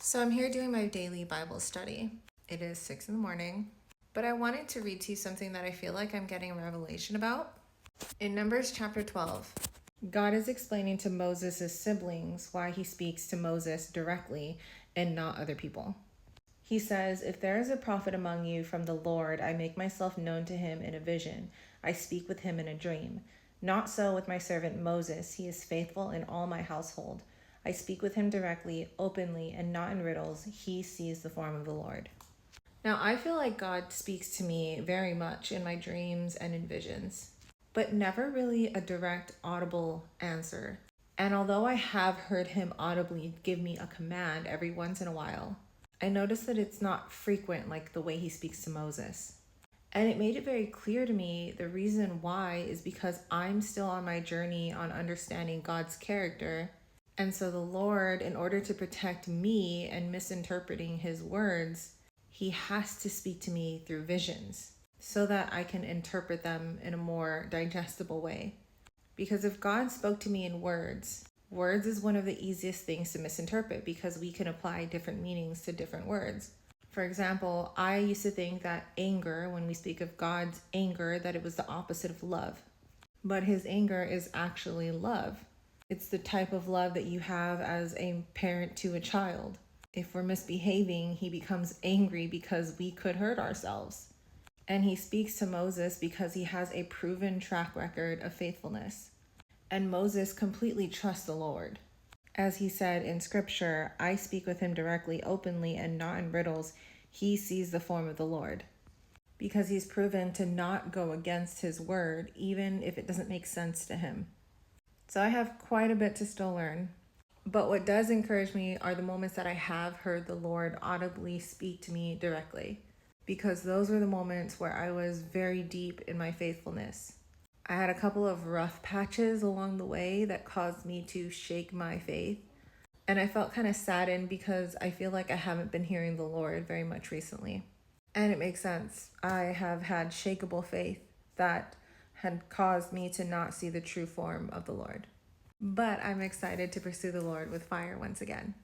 So I'm here doing my daily Bible study. It is 6 in the morning, but I wanted to read to you something that I feel like I'm getting a revelation about. In Numbers chapter 12, God is explaining to Moses' siblings why he speaks to Moses directly and not other people. He says, "If there is a prophet among you from the Lord, I make myself known to him in a vision. I speak with him in a dream. Not so with my servant Moses. He is faithful in all my household. I speak with him directly, openly, and not in riddles. He sees the form of the Lord." Now, I feel like God speaks to me very much in my dreams and in visions, but never really a direct, audible answer. And although I have heard him audibly give me a command every once in a while, I noticed that it's not frequent like the way he speaks to Moses. And it made it very clear to me the reason why is because I'm still on my journey on understanding God's character. And so the Lord, in order to protect me and misinterpreting his words, he has to speak to me through visions so that I can interpret them in a more digestible way. Because if God spoke to me in words is one of the easiest things to misinterpret because we can apply different meanings to different words. For example, I used to think that anger, when we speak of God's anger, that it was the opposite of love. But his anger is actually love. It's the type of love that you have as a parent to a child. If we're misbehaving, he becomes angry because we could hurt ourselves. And he speaks to Moses because he has a proven track record of faithfulness. And Moses completely trusts the Lord. As he said in scripture, "I speak with him directly, openly, and not in riddles. He sees the form of the Lord." Because he's proven to not go against his word, even if it doesn't make sense to him. So I have quite a bit to still learn. But what does encourage me are the moments that I have heard the Lord audibly speak to me directly. Because those were the moments where I was very deep in my faithfulness. I had a couple of rough patches along the way that caused me to shake my faith. And I felt kind of saddened because I feel like I haven't been hearing the Lord very much recently. And it makes sense. I have had shakeable faith that had caused me to not see the true form of the Lord. But I'm excited to pursue the Lord with fire once again.